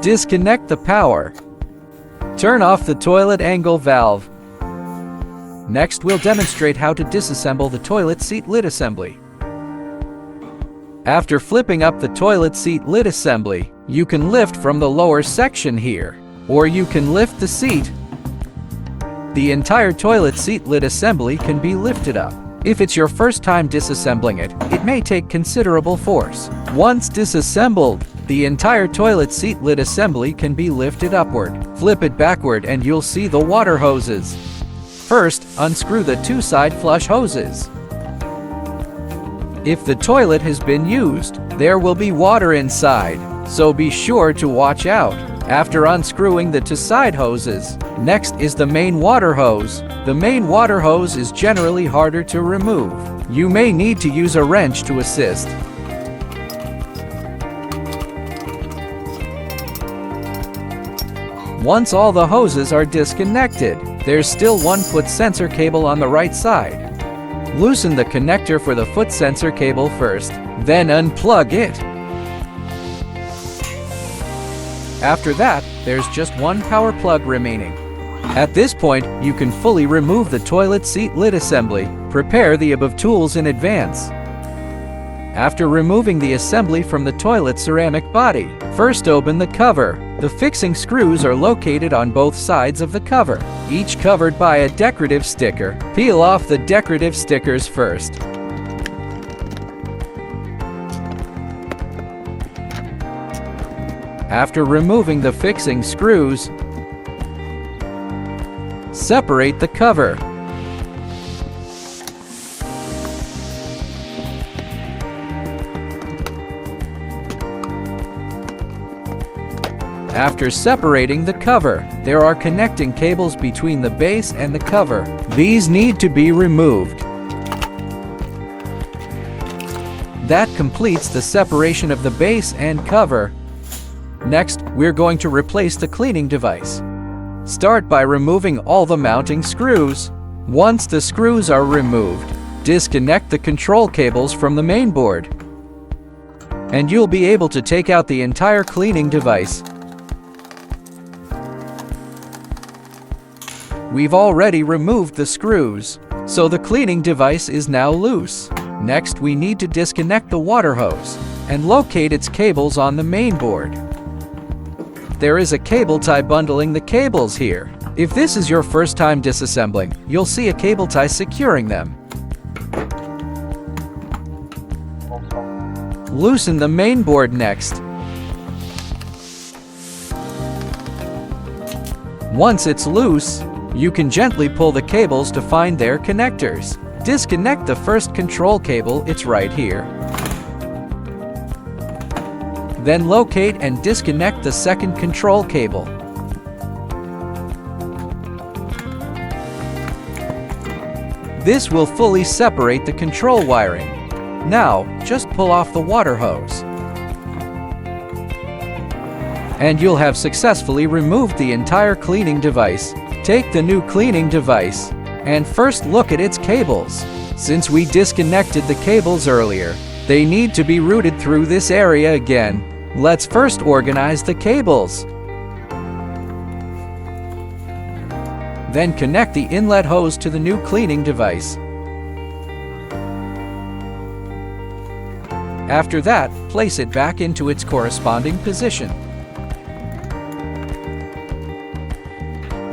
Disconnect the power. Turn off the toilet angle valve. Next, we'll demonstrate how to disassemble the toilet seat lid assembly. After flipping up the toilet seat lid assembly, you can lift from the lower section here, or you can lift the seat. The entire toilet seat lid assembly can be lifted up. If it's your first time disassembling it, it may take considerable force. Once disassembled, the entire toilet seat lid assembly can be lifted upward. Flip it backward and you'll see the water hoses. First, unscrew the two side flush hoses. If the toilet has been used, there will be water inside, so be sure to watch out. After unscrewing the two side hoses, next is the main water hose. The main water hose is generally harder to remove. You may need to use a wrench to assist. Once all the hoses are disconnected, there's still one foot sensor cable on the right side. Loosen the connector for the foot sensor cable first, then unplug it. After that, there's just one power plug remaining. At this point, you can fully remove the toilet seat lid assembly. Prepare the above tools in advance. After removing the assembly from the toilet ceramic body, first open the cover. The fixing screws are located on both sides of the cover, each covered by a decorative sticker. Peel off the decorative stickers first. After removing the fixing screws, separate the cover. After separating the cover, there are connecting cables between the base and the cover. These need to be removed. That completes the separation of the base and cover. Next, we're going to replace the cleaning device. Start by removing all the mounting screws. Once the screws are removed, disconnect the control cables from the main board, and you'll be able to take out the entire cleaning device. We've already removed the screws, so the cleaning device is now loose. Next, we need to disconnect the water hose and locate its cables on the main board. There is a cable tie bundling the cables here. If this is your first time disassembling, you'll see a cable tie securing them. Loosen the main board next. Once it's loose, you can gently pull the cables to find their connectors. Disconnect the first control cable, it's right here. Then locate and disconnect the second control cable. This will fully separate the control wiring. Now, just pull off the water hose, and you'll have successfully removed the entire cleaning device. Take the new cleaning device and first look at its cables. Since we disconnected the cables earlier, they need to be routed through this area again. Let's first organize the cables. Then connect the inlet hose to the new cleaning device. After that, place it back into its corresponding position.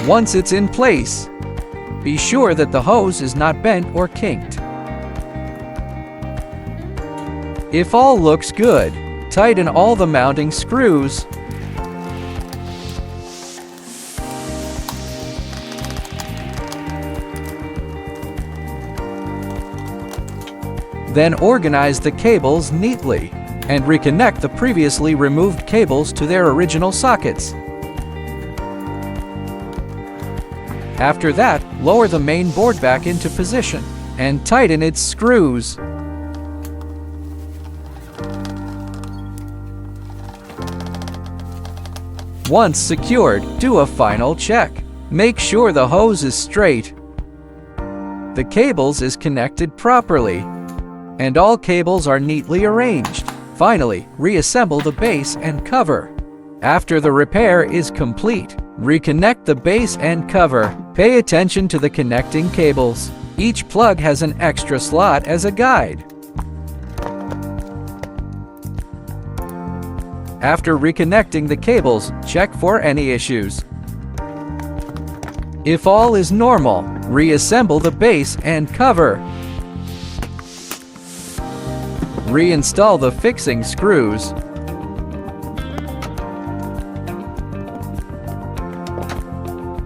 Once it's in place, be sure that the hose is not bent or kinked. If all looks good, tighten all the mounting screws. Then organize the cables neatly and reconnect the previously removed cables to their original sockets. After that, lower the main board back into position and tighten its screws. Once secured, do a final check. Make sure the hose is straight, the cables is connected properly, and all cables are neatly arranged. Finally, reassemble the base and cover. After the repair is complete, reconnect the base and cover. Pay attention to the connecting cables. Each plug has an extra slot as a guide. After reconnecting the cables, check for any issues. If all is normal, reassemble the base and cover. Reinstall the fixing screws.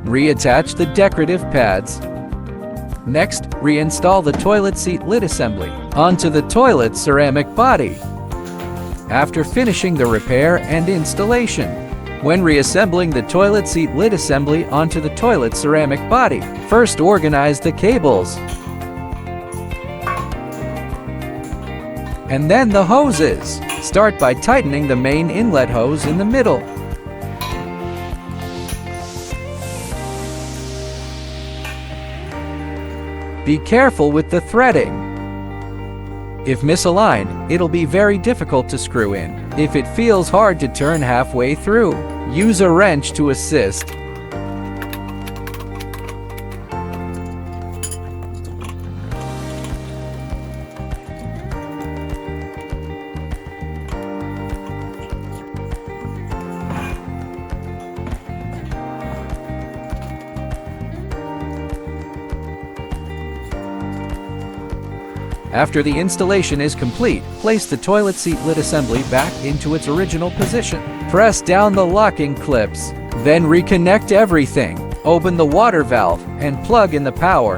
Reattach the decorative pads. Next, reinstall the toilet seat lid assembly onto the toilet ceramic body. After finishing the repair and installation, when reassembling the toilet seat lid assembly onto the toilet ceramic body, first organize the cables, and then the hoses. Start by tightening the main inlet hose in the middle. Be careful with the threading. If misaligned, it'll be very difficult to screw in. If it feels hard to turn halfway through, use a wrench to assist. After the installation is complete, place the toilet seat lid assembly back into its original position. Press down the locking clips. Then reconnect everything. Open the water valve and plug in the power.